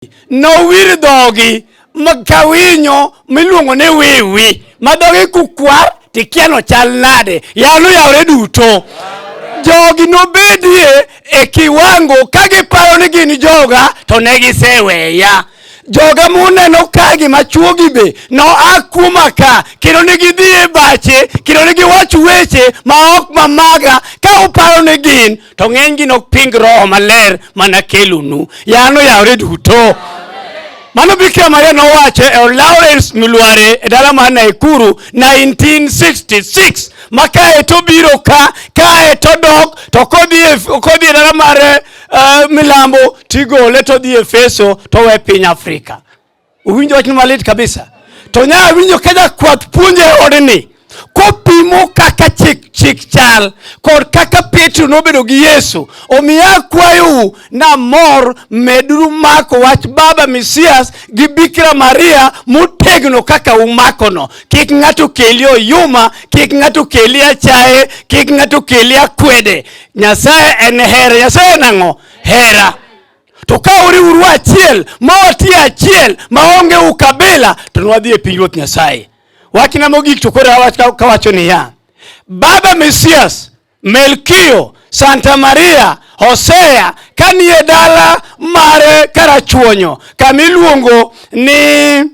No wir dhogi makawinyo miluongo ne wewi madhogi kukwar tikiano chal nade yano yawre duto jogi nobedie e kiwango kagiparo ni gin joga to negiseweya joga muneno kagi machuogi be no akuma ka kino nigi dhie bache kino nigi wach weche maok mamaga ka uparo ni gin to ng'enygi nok ping roho maler manakelunu yano yawre duto. Mano Bikira Maria nowacho e Lawrence Milware e dala mar Naikuru 1966 makae to biro kae to dok to kodhi e dala mar Milambo tigole to dhi Efeso to we piny Afrika. Uwinjo wach malit kabisa. To nya winjo kaja kwath puonje odni kopimo kaka chik chal kod kaka Petro nobedo gi Yesu omiya kwayo na mor medru mako wach Baba Mesias gi Bikira Maria motegno kaka umakono kik ng'ato keli oyuma kik ng'ato keli achaye kik ng'ato keli akwede. Nyasaye en hera. Nyasaye nang'o? Hera. To ka uriuru achiel ma wati achiel maonge ukabila to nwadhi e pinyruoth Nyasaye. Wakina mogik to kore kawacho niya Baba Mesias, Melkio, Santa Maria, Hosea kanie dala mare karachuonyo kamiluongo ni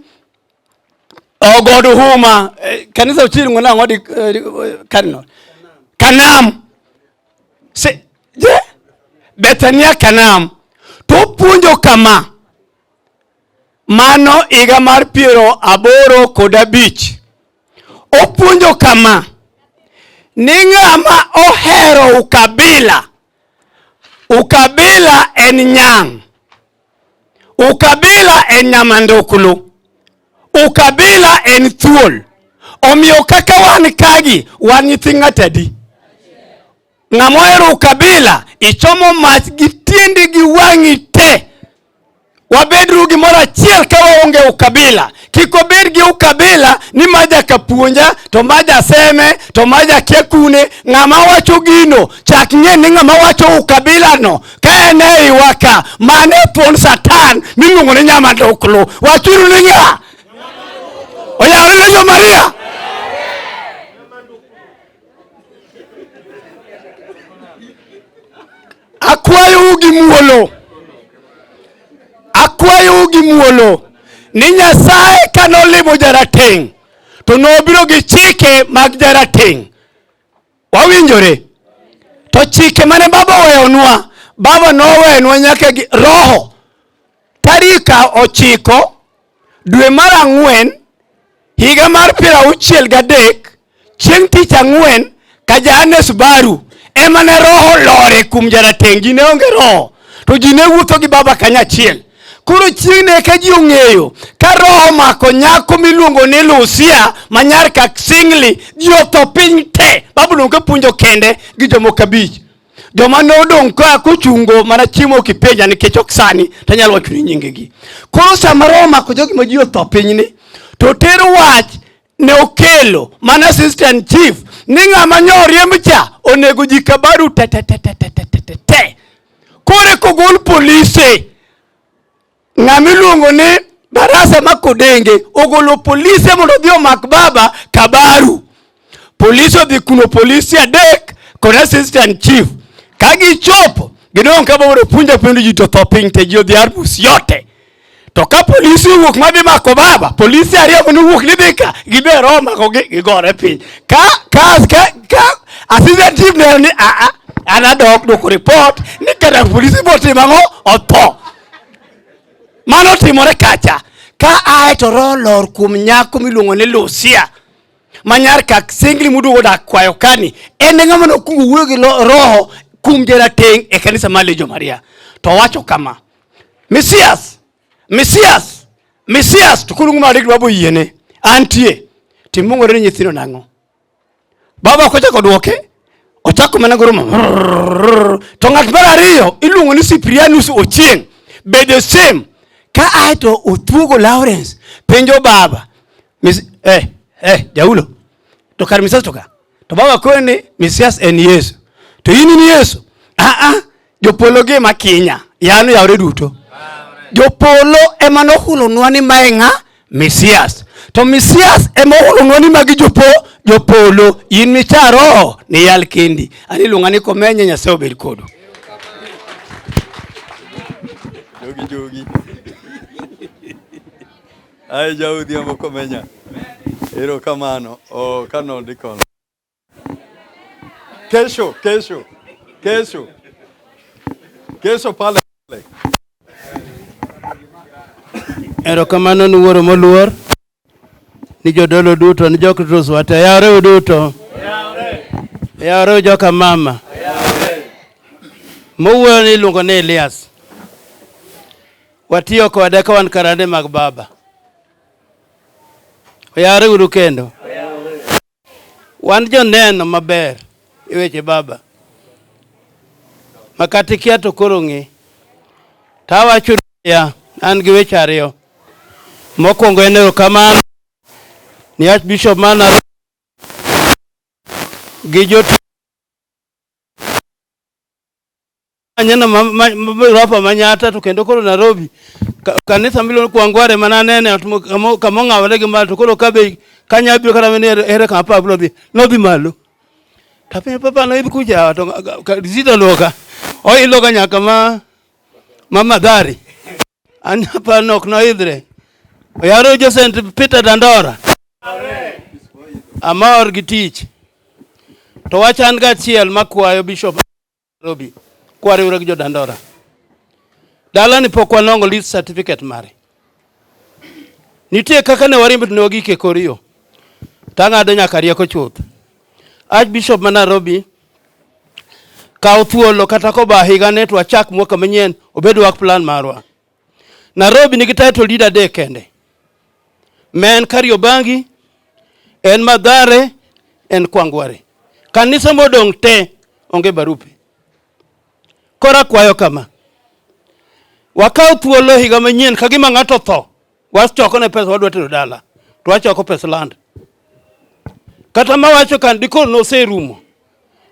ogodo huma kanisa uchiri ngona ngodi Cardinal Kanam se je Bethania Kanam to puonjo kama mano iga mar 85 opuonjo kama ni ng'ama ohero ukabila en nyang', ukabila en nyamandukulu, ukabila en thuol. Omiyo kaka wan kagi wan nyithi ng'atadi. Ng'ama ohero ukabila ichomo mach gi tiendi gi wang'i te. Wabedru gimoro achiel ka waonge ukabila. Kiko bed gi ukabila ni maja kapuonja to maja seme to maja kekune ng'ama wacho gino chak ng'e ni ng'ama wacho ukabila no ka ene iwaka mane pon Satan miluongo ni nyamanduklu. Wachuru ni ng'a oyawre ne jo Maria. Akwayo gi muolo ni Nyasaye kanolimo jarateng' to nobiro gi chike mag jarateng'. Wawinjore? To chike mane Baba oweyonwa, Baba noweyenwa nyaka gi roho. Tarik 9 dwe mar 4 higa mar 63 chieng' tich 4 ka Johannes Baru emane roho lore kum jarateng'. Ji ne onge roho to ji ne wuotho gi Baba kanyachiel. Kuro chigne ka ji ong'eyo ka roho mako nyako miluongo ni Lucia manyar kak singli ji otho piny te. Baba dong' ka puonjo kende gi jomoko 5 joma nodong' ka kochungo mana chiemo kipenja nikech ok sani tanyalo wacho ni nyingegi. Koro sama roho mako jogi ma ji otho piny ni to tero wach ne okelo mana assistant chief ni ng'ama nyoriemb cha onego ji Kabaru te. Kore kogol polise ng'amiluongo ni Barasa Makodenge ogolo polise mondo dhi omak Baba Kabaru. Polise odhi kuno polisi 3 kod assistant chief. Kagi chopo gidong' ka Baba puonjo ji to tho piny te ji odhi arbus yote. To ka polisi wuok madhi mako Baba, polisi 2 mane wuok ni dhi ka gibe roho mako gigore piny. Ka assistant chief ne ni anadok doko report ni kada polisi botimo ang'o otho. Mano timore kacha ka ae to roho lor kuom nyako miluongo ni Lucia manyar kak singli mudugo dak kwayo kani en ng'ama nokungo wuoyo gi roho kum jarateng' e kanisa mar Jo Maria. To wacho kama Mesias to kuru ng'ama rik Baba yiene antie timongore ni nyithino nang'o. Baba kochako duoke ochako mana goro to ng'at mar 2 iluongo ni Cyprianus Ochieng' bede same ka aito othuogo Lawrence penjo Baba Jaulo to kar Mesias to ka to Baba kone Mesias en Yesu to in ni Yesu jopologe makinya yano yawre duto Jopolo ema nohulo nwani maenga Mesias. To Mesias ema hulo nwani magi jopolo. In micharo ni yal kendi. Ani lungani komenya Nyasaye obed kodu. Dhogi. Ai jaudi amo komenya. Ero kamano. O kano dikon. Kesho pale. Ero kamano ni wuoro moluor. Ni jodolo duto, ni jokritos wate. Yare duto. Yare joka mama. Mowuoyo ni iluongo ni Elias. Watiyo kode ka wan karande mag baba. Yare uru kendo. Wan joneno maber e weche baba. Makati kia to koro ng'e. Tawacho ya an gi weche ariyo. Mokwongo en erokamano ni Archbishop mana gi jotich anyana Ropa Manyata to kendo koro Nairobi kanisa miluongo Kwangware mananene kama ng'awore gi malo to koro kabe kanyabiro kata mene ere kama Pablo dhi malo. Tapi papa no ibi kuja to zida loka o iloga nyaka mama Dhari anyapa nok no idre yaro Joseph Peter Dandora amor gi tich to wachan ga chiel makwayo Bishop Nairobi kware ura gi jo Dandora dala ni pok wanongo list certificate mare nitie kaka ne warimb no gike korio tang'ado nyaka rieko chuth Archbishop ma Nairobi kaw thuolo kata ko ba higa ne to achak mwaka manyien obed work plan marwa. Nairobi nigi title leader de kende. Men Kariobangi, en Madhare, en Kwangware. Kanisa modong te onge barupe. Kora kwayo kama. Wakaw thuolo higa manyien kagima ng'ato tho. Wachoko ne pesa wadwa tero dala. To wachoko pesa land. Kata mawacho kan dikol no serumo.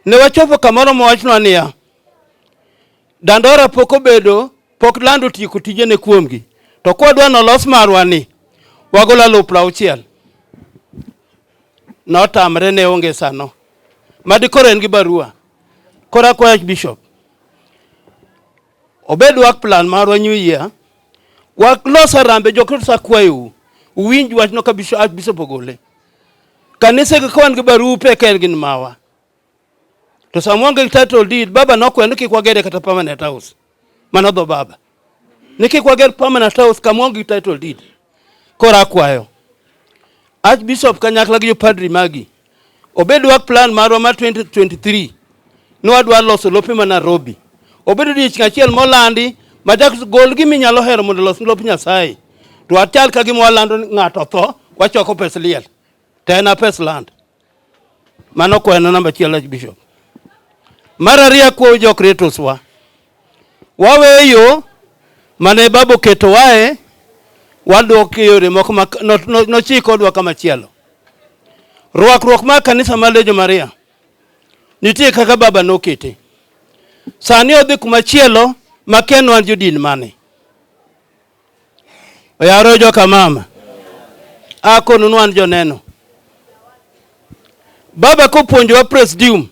Ne wachopo kamoro mawachno aniya. Dandora poko bedo, pok lando tieko tijene kuomgi. To kwadwa nolos marwa ni. Wagola lo 60. Notamre ne onge sano. Madikoro en gi barua. Kora kwa Archbishop. Obed work plan marwa New Year. Waklosa rambe jokrosa kwayo. Uwinj wachno ka Archbishop ogole. Kanise kwan gi barupe ken gin mawa. To samwange title deed baba nokwendo kik wagere kata permanent house. Manodho baba. Nikik wager permanent house kamwange title deed. Kora kwayo. Archbishop kanyakla gi padri magi. Obed work plan marwa ma 2023. Nwadwa loso lope ma Nairobi. Obedo dich kachiel molandi madak gol gi minyalo hero mondo los lope Nyasaye. To achal ka gimo walando ng'ato tho wachoko pes liel. Tena pes land. Mano kweno namba chiel Archbishop. Mararia kwa jokritos wa. Waweyo mane babo keto wae wadok yore moko no chiko dwa kama chielo. Ruak ma kanisa malejo Maria. Nitie kaka baba no kete. Sani odhi kuma chielo maken wan jodin mane. Oyaro joka mama. Ako nunwan joneno. Baba kopuonjo wa presidium.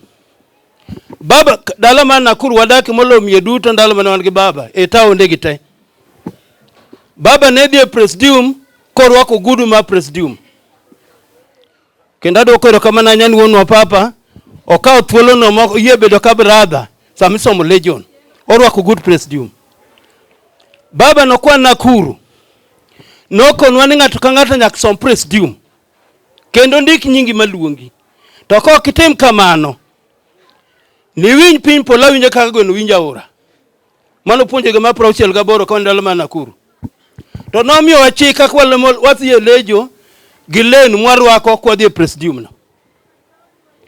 Baba dala man Nakuru wadaki molo miye duto ndalo man wan gi baba e taonde gi te. Baba ne dhi presidium korwako gudu ma presidium. Kenda do koro kama nanyani wonwa papa okaw thuolo no moko yie bedo ka brother samisomo legion orwako good presidium. Baba no kwa Nakuru nokonwa ni ng'ato ka ng'ato nyak som presidium kendo ndik nyingi maluongi. To ko kitim kamano ni winj piny pola winja kaka gweno winja ora. Mano puonje ga ma 68 ka ndalo ma Nakuru. To nomiyo wachika kwale wathi lejo gi len mwarwako kwa dhi presidium no.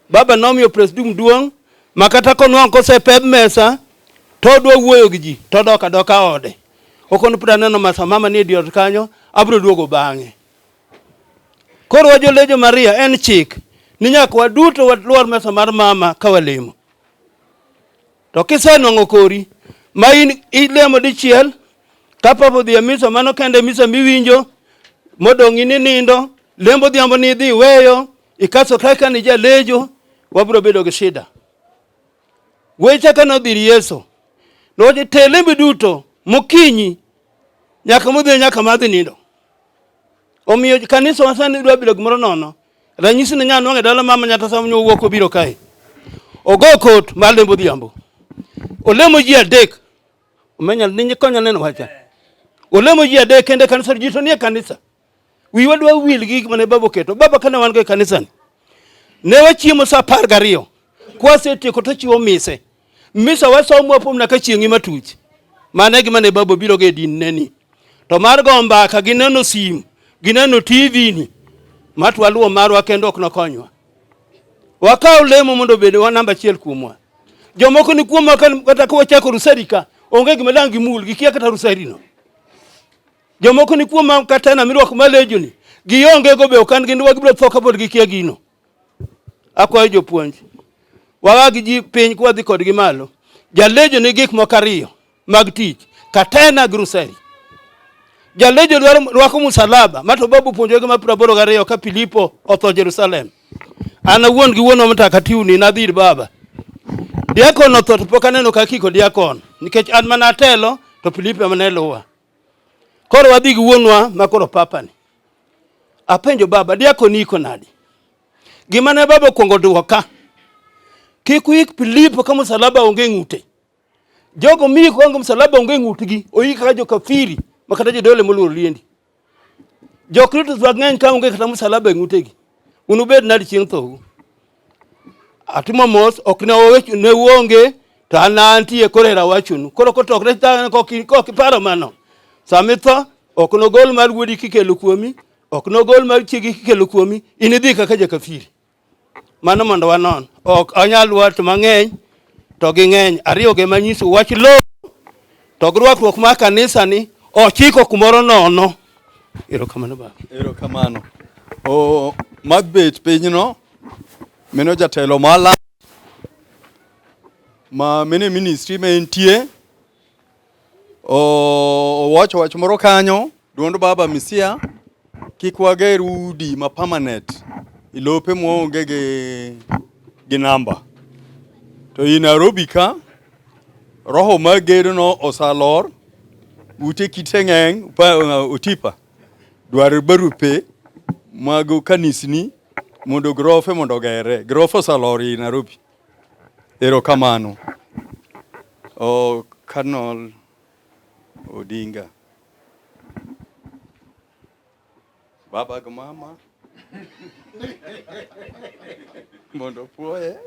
Baba nomiyo presidium duong' makata konwang' kosepeb mesa to dwa wuoyo gi ji to doka ode. Okon pura neno masa mama ni diot kanyo abro duogo bang'e. Koro wajo lejo Maria en chik ni nyaka waduto waluor mesa mar mama kawalemo. To kisenwang'o kori ma in ilemo dichiel Kapapa dhi misa mano kende misa miwinjo modong' ni nindo lembo dhiambo ni dhi weyo ikaso kaka ni jalejo wabro bedo gi shida. Weche kano dhir Yesu noje telembe duto mokinyi nyaka modhi nyaka madhi nindo. Omiyo kanisa wasani dwa bedo gimoro nono. Ranyisi ni nyano ng'e dala mama nyata sam nyo wuok obiro kae. Ogo kot mar lembo dhiambo. Olemo ji adek. Omenya ni konya neno wacha. Olemo ji adek kende kanisa jito ni kanisa. Wiwa dwa wil gik mane baba keto. Baba kana wan go kanisa ni. Ne wachiemo sa 12. Kwasetieko to chiwo mise. Misa wasomo apom na ka chieng'i matuch. Mane gima ne baba biro ge din neni. To mar go mbaka gineno sim, gineno TV ni. Matwaluo marwa kendo ok nokonywa. Wakaw lemo mondo bede wa namba 1 kuomwa. Jomoko ni kuomwa kata ko chako rusarika, onge gima dangi mul gikia kata rusarino. Jomoko ni kuomwa kata na mirwako malejo ni. Gionge go be okan gindu wagibro tho kapod gikia gino. Akwayo jopuonj. Wawagi ji piny kwa dhi kodgi malo. Jalejo ni gik moko ariyo mag tich. Katena grusari. Jalejo rwako musalaba. Mato babu puonjoge ma 82 ka Filipo otho Jerusalem. Ana wuon gi wuon mtakatifu ni nadhir baba. Diakon otho to pok aneno ka kiko diakon. Nikech an mana telo to Filipo mana luwa. Koro wadhi gi wuonwa makoro papa ni. Apenjo baba diakon iko nadi. Gima ne baba kuongo duoka. Kik wik Filipo ka musalaba onge ng'ute. Jogo mi kuongo musalaba onge ng'utgi oika jo kafiri makata jodole moluor liendi. Jo Kristo wang'eny ka onge kata musalaba ng'utegi. Unubed nadi chieng' thou. Atimo mos ok ne owechu ne uonge to anantie korera wachunu. Koro kotokre ta kok paro mano. Samitho ok no gol mar wuodi kikelo kuomi, ok no gol mar chiegi kikelo kuomi, inidhi kaka ja kafiri. Mano mondo wanon. Ok anyal wat mang'eny to gi ng'eny ariyo ge manyiso wach lo to grwakruok ma kanisa ni ochiko kumoro nono. Erokamano baba. Erokamano. Magbet pinyno meno jatelo mala ma mene ministry me entie wacho wach moro kanyo duond baba misia kik wager udi ma permanent ilope muonge gi namba to i Nairobi ka roho magedo no osalor ute kiteng'eng otipa dwar barupe mag kanisni mondo grofe mondo gere grofo salori i Nairobi. Erokamano. Colonel Odinga baba ga mama mondo puoye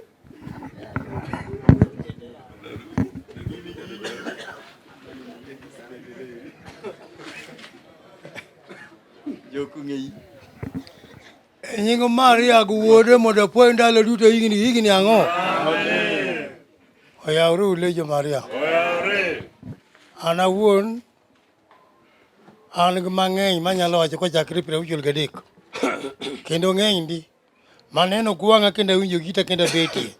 jokung'ei Nyingo Maria guwode mondo puoye ndalo duto higni ang'o? Amen. Oyawre ulejo Maria. Oyawre. An awuon an gi mang'eny manyalo wacho kochakre 63 kendo ng'eny ndi maneno gwang'a kendo winjo gita kendo betie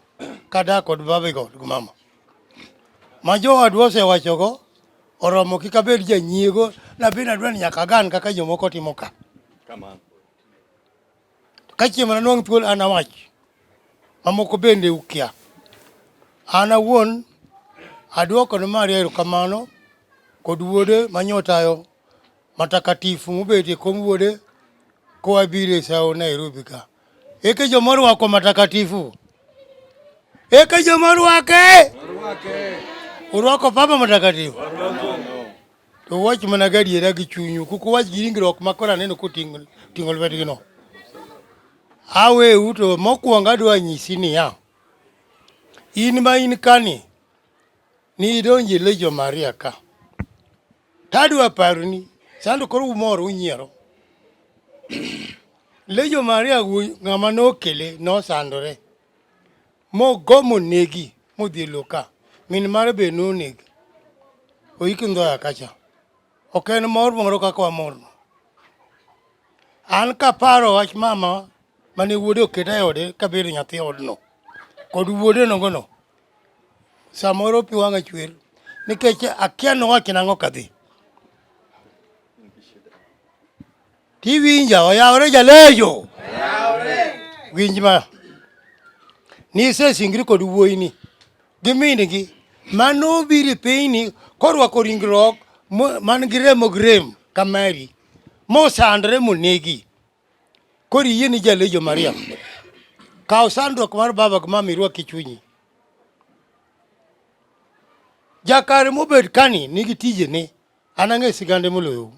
kada kod babego gi mama ma jowadwa osewachogo oromo kik abed janyiego nabed adwa ni nyaka gan kaka jomoko timo ka. Kamano. Ka chiemo na nwang' thuol an awach mamoko bende ukia. An awuon aduoko ne Maria erokamano kod wuode manyotayo matakatifu mobet e kom wuode koa biro e sao Nairobi ka. Eke jomorwako matakatifu. Eke jomorwake. Urwako papa matakatifu. To wach mana gadiera gi chunyu kuku wach giringruok makora neno koting'o lwetgi no. Awe uto mokwongo adwa nyisi niya. In ma in kani ni idonji lejo Maria ka. Tadwa paroni sando koro umoro unyiero. Lejo Maria ng'ama nokele nosandore. Mogomo negi modhi loka. Min mare be nonegi. Oiki ndhoya kacha. Ok en mor moro kaka wamor. An kaparo wach mama mane wuode oketa e ode kabedo nyathi odno. Kod wuode nongono. Samoro pi wang'a chwer. Nikech akia nowach nang'o kadhi. Tiwinja oyawre jalejo. Winjma. Nise singri kod wuoyini. Giminigi. Mano biri piny korwako ringruok man gi remo grem kamari. Mosandre monegi. Kori yie ni jalejo Maria. Kaw sandruok mar baba gi mama irwaki chunyi. Jakare mobed kani nigi tije ne. Anang'e sigande moloyo.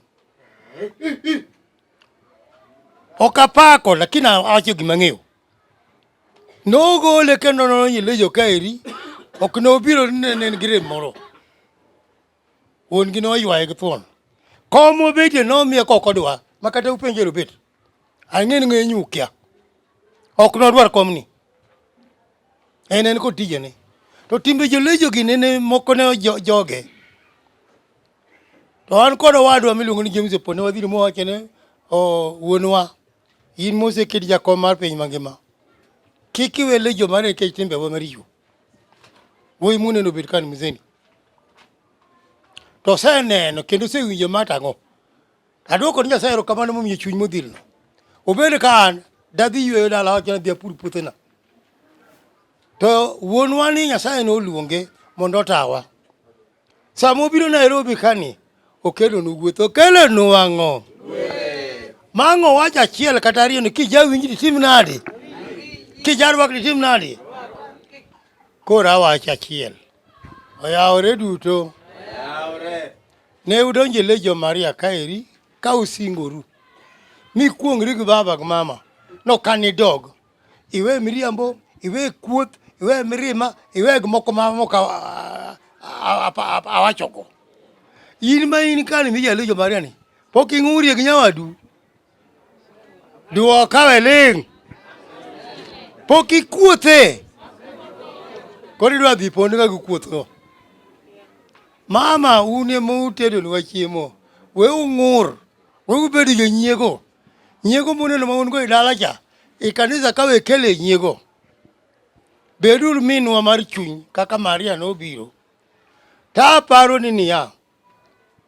Okapako lakini awacho gima ng'eyo. Nogole kendo nonyelejo kaeri. Ok nobiro nenen gire moro. Wuon gi noywaye gi thuon. Komo betie nomiye kokodwa. Makata upenjero bet. Ang'e ng'e nyukia. Ok nodwar komni. En kod tije ne. To timbe jolejo gi nene moko ne joge. To an kod owadwa miluongo ni James Opone wadhiro mowachene wuonwa. In moseked jakom mar piny mangima. Kik iwe lejo mar Nikech timbe wa maricho. Wuoyi muneno bet kan mzeni. To seneno kendo sewinjo matang'o. Adwoko ni Nyasaye erokamano momiyo chuny modhilno. Obed ka an dadhi yweyo dala wachana dhi apur puothena. To wuonwa ni Nyasaye noluonge mondo otawa. Sama obiro Nairobi kani okelo nu wuotho okelo nu ang'o. Mang'o wacha achiel kata ariyo ni kijawinji di tim nade. Kijarwak di tim nade. Kora wacha achiel. Oyawre duto. Ne udonje lejo Maria kaeri ka usingoru. Mi kuongri gi baba gi mama. No kanidog. Iwe miriambo, iwe kuoth, iwe mirima, iwe gimoko mamoka awachoko. In ma in kani mi jalejo Maria ni. Pok ing'uri gi nyawadu. Duo kawe ling. Pok ikuothe. Kori dwa dhi ponde ka kuothno. Mama une mutedo nwa chiemo. We ung'ur. We ubedo jonyiego. Nyiego muneno ma un go idala cha. I kanisa kawe kele nyiego. Bedul minwa mar chuny kaka Maria nobiro. Ta paro ni niya.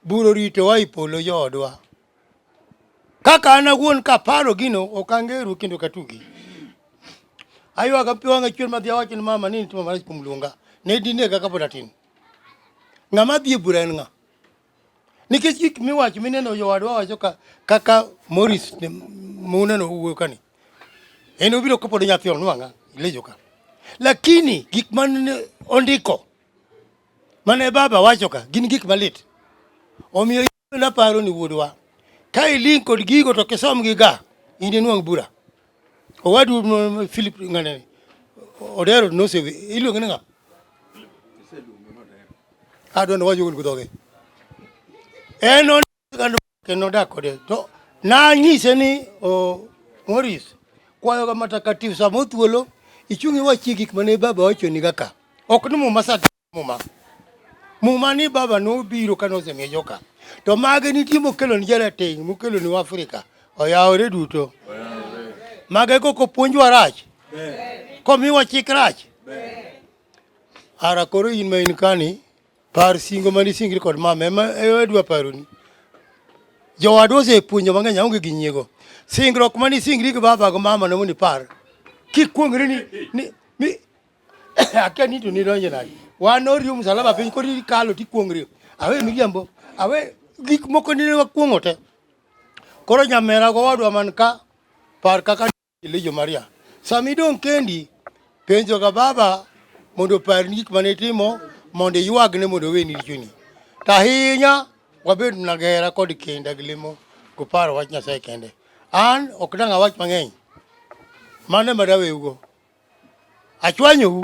Buro rito wa ipolo jodwa. Kaka anawuon ka paro gino okangeru kendo katugi. Aywa ka piwanga chwer madhia wachin mama nini tuma marach kumlunga. Ne dine kaka podatin. Ng'ama dhi bura en ng'a. Nikech gik miwacho mineno jowadwa wacho kaka Morris muneno wuoyo kani. En obiro kopod nyathi onwang'a ilejo ka. Lakini gik man ondiko mane baba wacho ka gin gik malit. Omiyo na paro ni wuodwa. Ka iling kod gigo to kisom gi ga inde nwang' bura. Owadu Philip ngane odero nosewe iluongo ni ng'a. Adon wajo gol godoge. Eno kendo dak kode to na nyise ni Morris kwayo ga matakatifu samo thuolo ichungi wachi gik mane baba wacho ni kaka ok ni muma sa muma ni baba no biro kano semie joka to mage nitie mokelo ni jarateng mokelo ni Afrika oyawre duto mage koko puonjwa rach komiwa chik rach ara koro in ma in kani par singo mani singri kod mama ema edwa paroni jowadu osepuonjo mang'eny aonge gi nyiego singruok mani singri gi baba gi mama no ni par kikuongri ni akia ni to ni donje nade wan oriyo msalaba piny kori kalo tikuongri awe miriambo awe gik moko ni wakuongo te koro nyamera go wadwa man ka par kaka lejo Maria sami dong kendi penjo ga baba mondo par gik mane timo mondo yuagne mondo weni chuni tahinya wabed na gera kod kenda glimo ko paro wach Nyasaye kende an ok dang awach mang'eny mane madawe ugo achwanyo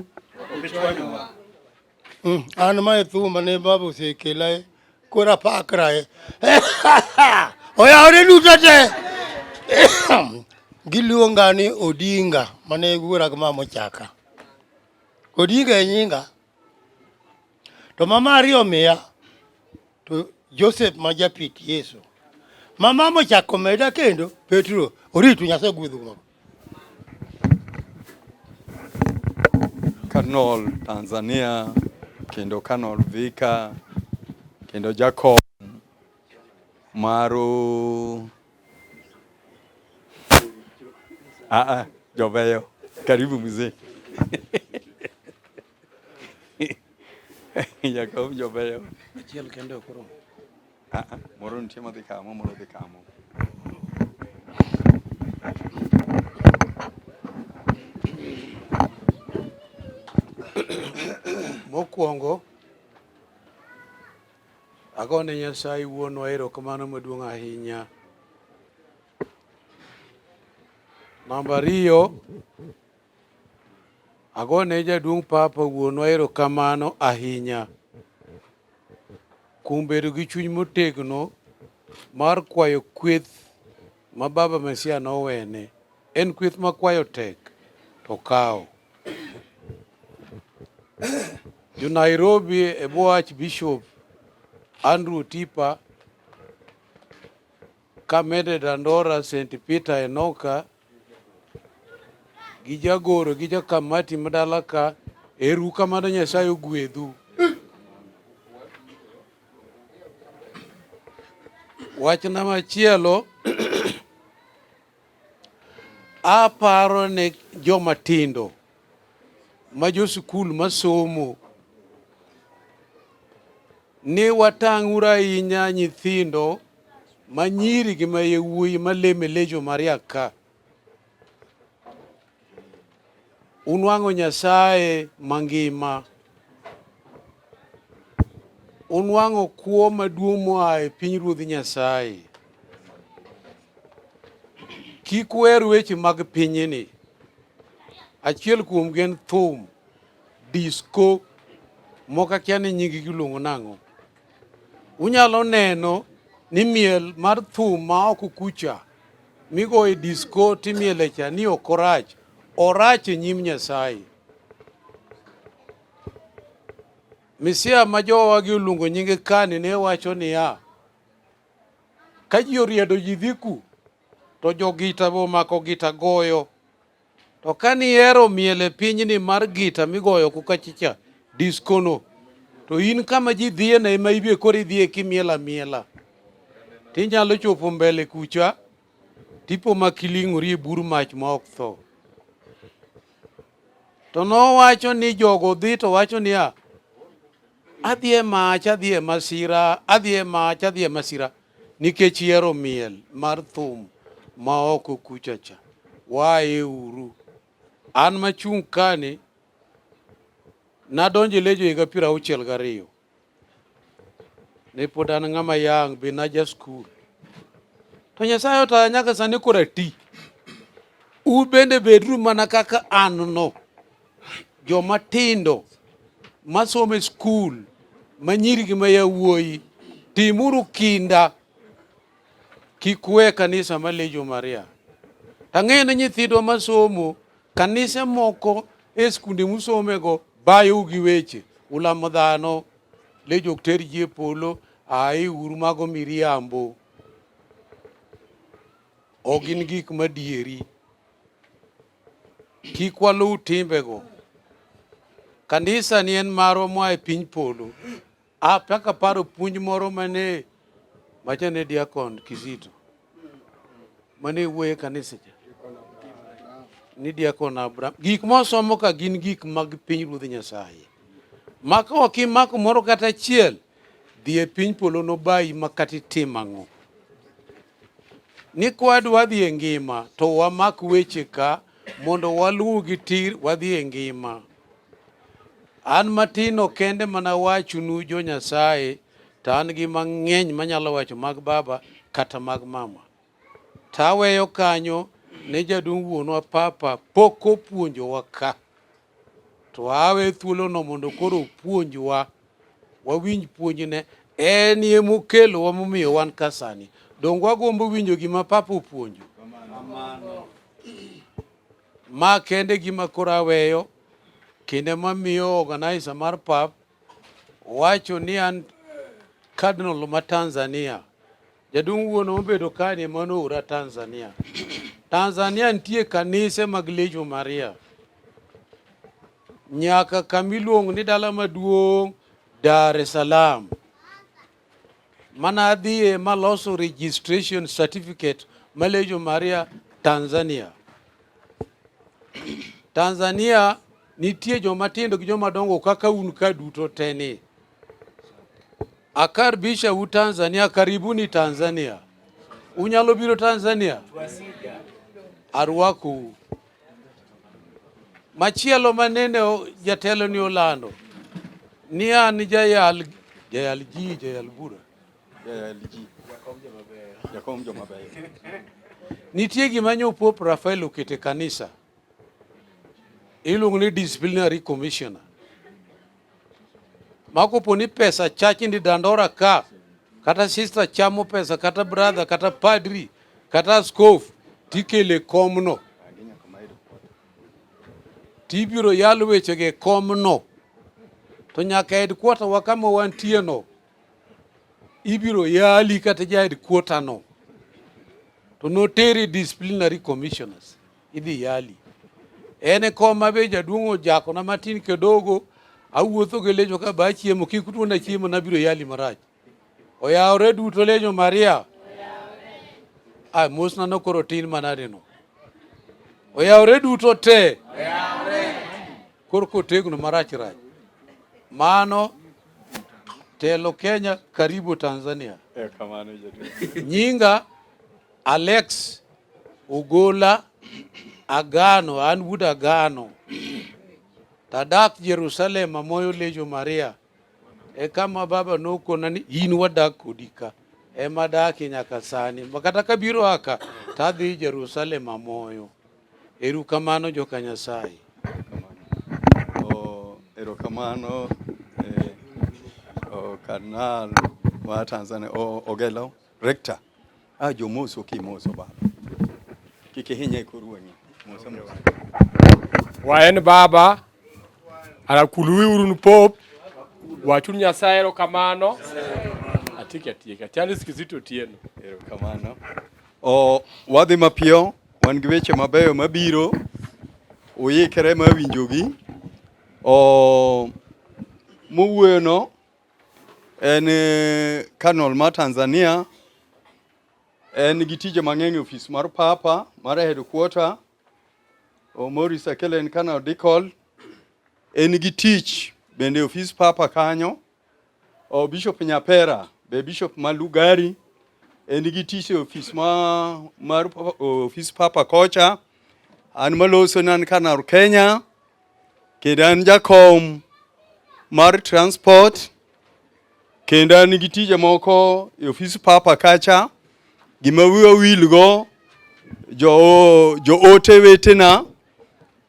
an ma thuma ne baba osekela kora pakrae oyawre duto te giluonga ni Odinga mane wuora gi mama ochaka Odinga e nyinga to mama ariyo miya to Joseph ma japit Yesu mama mochako meda kendo Petro oritu Nyasaye gwedhu Kanol Tanzania kendo Kanol Vika kendo Jacob maro Joveyo. Karibu mzee. Jacob Joveyo. Achiel kende okoro. Moro nitie madhi kamo, moro dhi kamo. Mokwongo agone Nyasaye wuonwa erokamano maduong' ahinya. Namba ariyo, agone jaduong' Papa wuonwa erokamano ahinya kuom bedo gi chuny motegno mar kwayo kweth ma Baba Mesia nowene. En kweth ma kwayo tek to kawo. Jo Nairobi e bwo Archbishop Andrew Tipa kamede Dandora St. Peter Enoka gi jagoro gi jakamati madala ka, erokamano Nyasaye ogwedhu. Wachna machielo, aparo ne joma tindo ma jo sikul masomo ni watang'uru ahinya nyithindo ma nyiri gi ma yawuoyi maleme Legion Maria ka. Unwang'o Nyasaye mangima. Unwang'o kwo maduong' moa e pinyruodh Nyasaye. Kik wer weche mag pinyni. Achiel kuom gen thum, disco, moko akia ni nying giluongo nang'o. Unyalo neno ni miel mar thum ma oko kucha migo e disco timiele cha ni ok orach. Orach e nyim Nyasaye. Misia ma jowa gi oluongo nyinge kani ne wacho niya, ka ji oriedo ji dhiku to jo gita bo mako gita goyo. To kani hero miel e pinyni mar gita migoyo kukachicha disco no, to in kama ji dhiye na ema ibie koro idhiye kimiela miela. Tinyalo chopo mbele kucha tipo makiling'ori e bur mach ma ok tho. To nowacho ni jogo dhi to wacho niya, adhi e mach, adhi e masira, adhi e mach, adhi e masira, nikech hero miel mar thum ma oko kucha cha. Wae uru. An machung' kani nadonje Lejo higa 62. Ne pod an ng'ama yang be naja skul. To Nyasaye otaya nyaka sani kora ti. U bende bedru mana kaka an no. Joma tindo masomo e skul, manyiri gi ma yawuoyi, timuru kinda. Kik we kanisa ma Legion Maria. Tang'eyo ni nyithindwa masomo kanise moko e skunde musomego bayo gi weche ulamo dhano, Lejo ok ter ji e polo, ai uru mago miriambo. O gin gik madieri. Kik waluw timbego. Kanisa ni en marwa moa e piny polo. Apaka paro puonj moro mane machane Diakon Kizito mane wuoye kanisa cha ni Diakon Abraham. Gik mosomo ka gin gik mag pinyruodh Nyasaye. Maka ok imako moro kata achiel, dhi e piny polo no bayi makati timang'o. Ni kwadwa dhi e ngima to wamak weche ka mondo waluw gi tir wadhi e ngima. An matino kende mana wachunu jo Nyasaye, ta an gi mang'eny manyalo wacho mag baba kata mag mama. Taweyo kanyo ne jaduong' wuonwa Papa pok opuonjowa ka. To awe thuolo no mondo koro opuonjwa. Wawinj puonjne. En emokelowa momiyo wan kasani. Dong wagombo winjo gima Papa opuonjo. Ma kende gima koro aweyo. Kinde mamiyo organizer mar pap wacho ni an Cardinal ma Tanzania. Jaduong' wuono obedo kani mano ora Tanzania. Tanzania nitie kanise mag Legion Maria. Nyaka kamiluong ni dala maduong' Dar es Salaam. mana adhiye maloso registration certificate malejo Maria Tanzania. Tanzania nitie joma tindo gi joma dongo kaka un ka duto teni. Akaribisha Tanzania, karibuni Tanzania. Unyalo biro Tanzania? Arwaku. Machielo manene jatelo ni olando. Ni an jayal bura. Jakom joma beyo. Nitie gima Pope Rafael okete kanisa. Iluongo ni disciplinary commissioner. Mako poni pesa church ndi dandora ka, kata sister chamo pesa, kata brother, kata padri, kata askofu, tikele komno. Tibiro yalo wechege komno. To nyaka headquarter wakama wantie no. Ibiro yali kata ja headquarter no. To noteri disciplinary commissioners. Idi yali. Ene koma be jaduongo jako na matin kedogo. Awuotho gi lejo ka ba chiemo kikutu na chiemo na biro yali marach. Oyawre duto lejo Maria. Ai mosna no koro tin manade no. Oyawre duto te. Oyawre. Koro kotegno marach rach. Mano telo Kenya, karibu Tanzania. Kamano jatelo. Nyinga Alex Ugola Agano, an wuod Agano. Tadak Jerusalem amoyo lejo Maria. E kama baba nokona ni in wadak kodika. E madaki nyaka sani. Makata kabiro aka tadhi Jerusalem amoyo. Erukamano joka Nyasaye. Erokamano Kardinal wa Tanzania Ogelo Rector. Jomoso kimoso baba. Kike hinye kuruwenye. Moso. Waen baba anakului urun Pope wachun Nyasaye erokamano atike atieka Charles Kizito Tieno erokamano. Wadhi mapio wan gi weche mabeyo mabiro oyikere mawinjogi. Mowuoyono en Kanol ma Tanzania. En gi tije mang'eny e ofis mar Papa mar headquarter. Morris Akelen Kanol Dikol. En gi tich bende ofis Papa kanyo. Bishop Nyapera be Bishop Malugari. En gi tich e ofis mar ofis Papa kocha. An maloso nan Kanol Kenya. Kedan jakom mar transport. Kendan gi tije moko e ofis Papa kacha. Gima wiwa wilgo jo ote wetena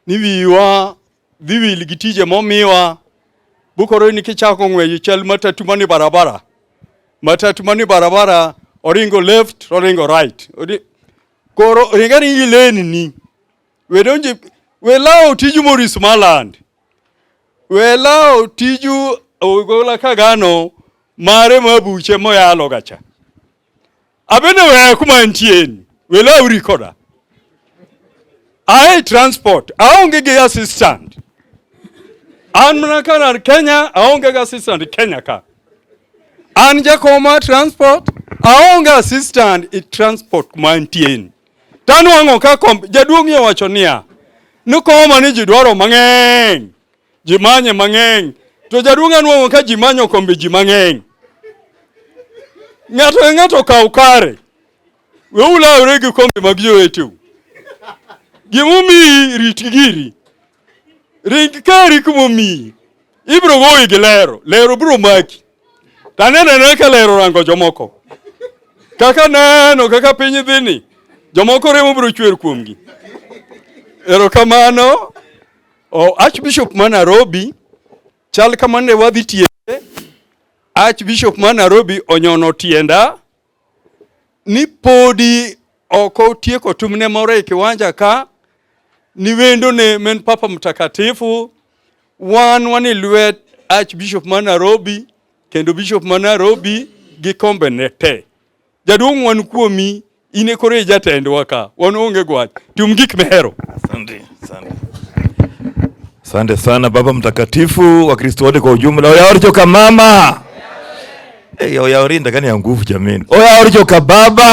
ni wiwa dhi wil gi tije momiwa bukoro ni kichako ng'weyo chal matatu mani barabara. Matatu mani barabara oringo left oringo right. Koro ringani gi lane ni. Welao tiju Morris Maland. Welao tiju Ugola Kagano mare mabuche moyalo gacha. Abene we kuma ntien. Welao recorder. I transport. Aonge ge assistant. Kana Kenya aonge ge assistant Kenya ka. Anja koma transport aonge assistant I transport kuma ntien. Tanu wango ka jaduong yo wachonia. Nukoma ni jidwaro mang'eny. Jimanye mang'eny. To jaduong anwango ka jimanyo kombe jimang'eny. Ng'ato kaukare. Weula uregi kombe magyo etu. Gimumi ritigiri. Ringkari kumumi. Ibro goyi gilero. Lero bro maki. Tanene neka lero rango jomoko. Kaka neno kaka pinyi dhini. Jomoko remo bro chwer kuomgi. Erokamano. Archbishop ma Nairobi. Chal kamane wadhi tiende. Archbishop ma Nairobi onyono tienda. Ni podi oko tieko tumne more kiwanja ka. Ni wendo ne men Papa Mtakatifu. Wani luet Archbishop ma Nairobi. Kendo Bishop ma Nairobi gikombe nete. Jaduong wan kuomi ine kore jatendo waka. Wanonge gwach. Tumgik mehero. Asante sana Baba Mtakatifu, Wakristo wote kwa ujumla. Oyaorcho kama mama. Oya orinda gani ya nguvu jameni. Oya oricho kababa.